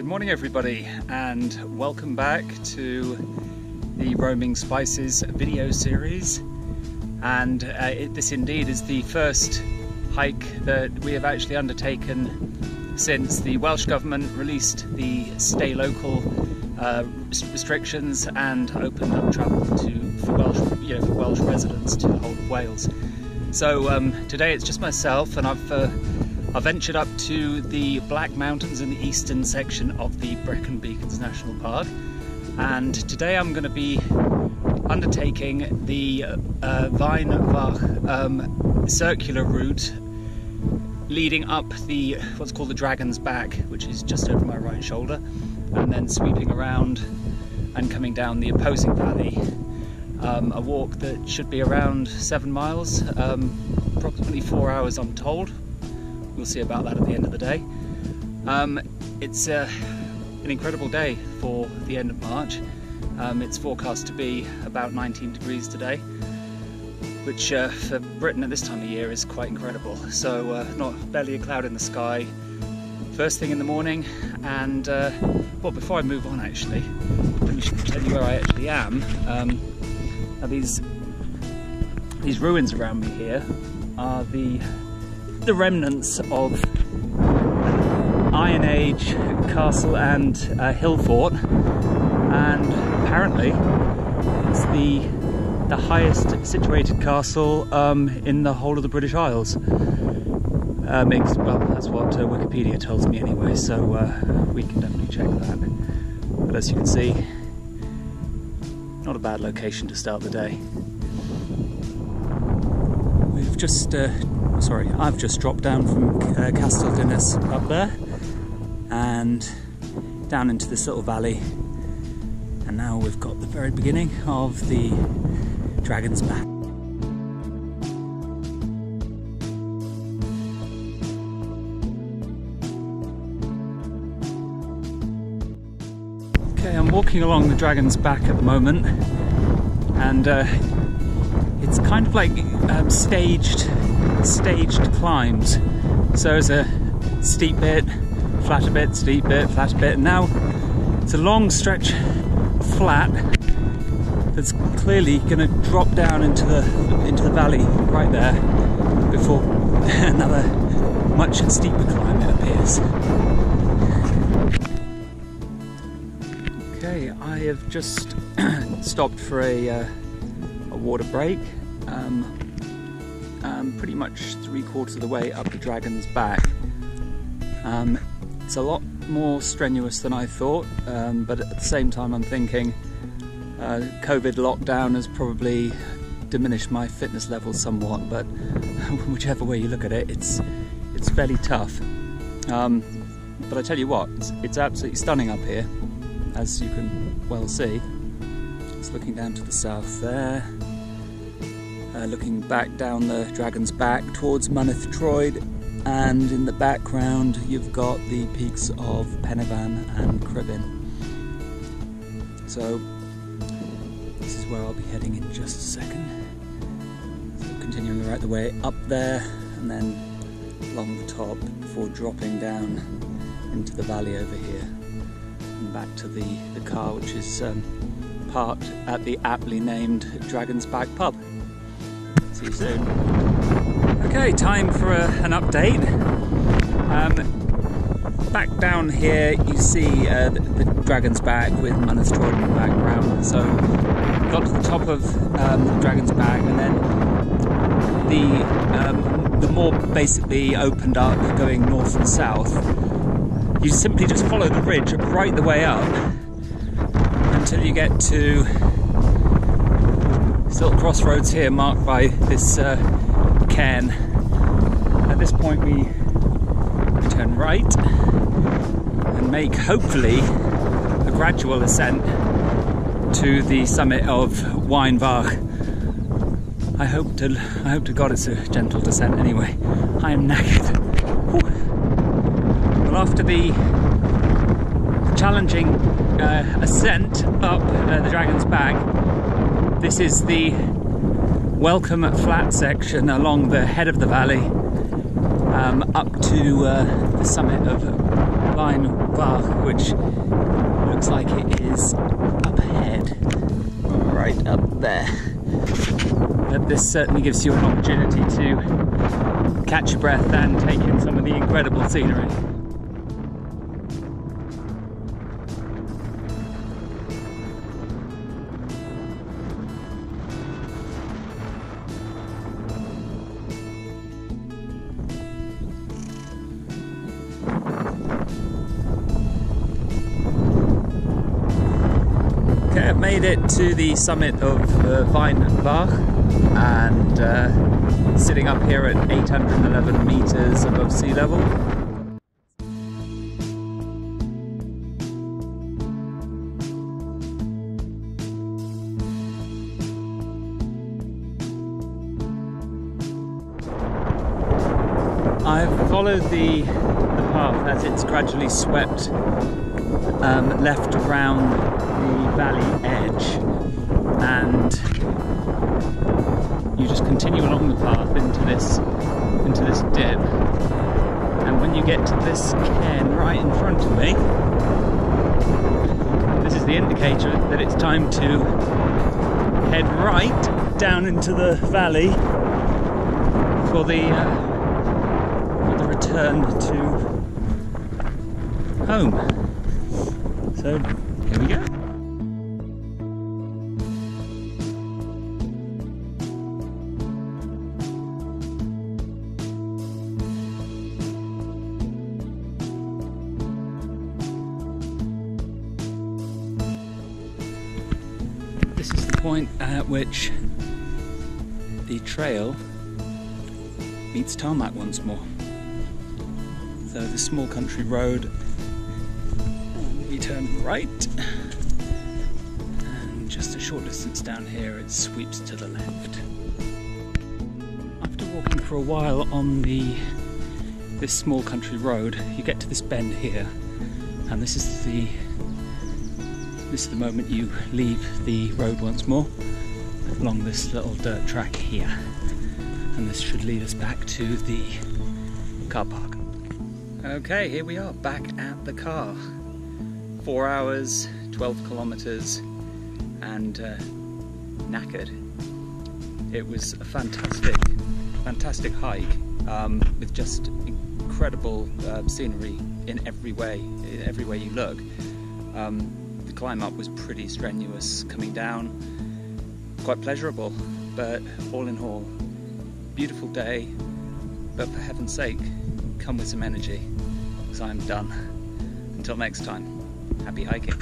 Good morning everybody, and welcome back to the Roaming Spices video series. And this indeed is the first hike that we have actually undertaken since the Welsh Government released the stay local restrictions and opened up travel for Welsh residents to the whole of Wales. So today it's just myself, and I've ventured up to the Black Mountains in the eastern section of the Brecon Beacons National Park, and today I'm going to be undertaking the Waun Fach circular route leading up what's called the Dragon's Back, which is just over my right shoulder, and then sweeping around and coming down the opposing valley. A walk that should be around 7 miles, approximately 4 hours I'm told. We'll see about that at the end of the day. It's an incredible day for the end of March. It's forecast to be about 19 degrees today, which for Britain at this time of year is quite incredible. So barely a cloud in the sky first thing in the morning. And well, before I move on, actually, let me tell you where I actually am. Now these ruins around me here are the remnants of an Iron Age castle and hill fort, and apparently it's the highest situated castle in the whole of the British Isles. Well, that's what Wikipedia tells me anyway, so we can definitely check that. But as you can see, not a bad location to start the day. We've just I've just dropped down from Castell Dinas up there and down into this little valley, and now we've got the very beginning of the Dragon's Back. Okay, I'm walking along the Dragon's Back at the moment, and it's kind of like staged climbs. So there's a steep bit, flatter bit, steep bit, flatter bit, and now it's a long stretch of flat that's clearly going to drop down into the valley right there before another much steeper climb, it appears. Okay, I have just stopped for a water break. Pretty much 3/4 of the way up the Dragon's Back. It's a lot more strenuous than I thought, but at the same time I'm thinking COVID lockdown has probably diminished my fitness levels somewhat, but whichever way you look at it, it's fairly tough. But I tell you what, it's absolutely stunning up here, as you can well see. It's looking down to the south there. Looking back down the Dragon's Back towards Mynydd Troed, and in the background you've got the peaks of Penyvan and Grib. So this is where I'll be heading in just a second. So continuing right the way up there and then along the top before dropping down into the valley over here and back to the car, which is parked at the aptly named Dragon's Back pub. See you soon. Okay, time for an update. Back down here you see the Dragon's Back with Mynydd Troed in the background. So got to the top of the Dragon's Back, and then the more basically opened up going north and south. You simply just follow the ridge right the way up until you get to this little crossroads here marked by this cairn. At this point we turn right and make hopefully a gradual ascent to the summit of Waun Fach. I hope to God it's a gentle descent anyway. I am knackered. Whew. Well, after the challenging ascent up the Dragon's Back, this is the welcome flat section along the head of the valley, up to the summit of Waun Fach, which looks like it is up ahead, right up there. But this certainly gives you an opportunity to catch your breath and take in some of the incredible scenery. Okay, I've made it to the summit of Waun Fach, and sitting up here at 811 meters above sea level. I've followed the path as it's gradually swept left around the valley edge, and you just continue along the path into this dip, and when you get to this cairn right in front of me, this is the indicator that it's time to head right down into the valley for the return to home. So here we go. This is the point at which the trail meets tarmac once more. So the small country road, we turn right, and just a short distance down here it sweeps to the left. After walking for a while on this small country road, you get to this bend here, and this is the moment you leave the road once more along this little dirt track here, and this should lead us back to the car park. Okay, here we are back at the car. 4 hours, 12 kilometers, and knackered. It was a fantastic hike with just incredible scenery in every way you look. The climb up was pretty strenuous. Coming down, quite pleasurable, but all in all, beautiful day. But for heaven's sake, come with some energy, because I'm done. Until next time, happy hiking.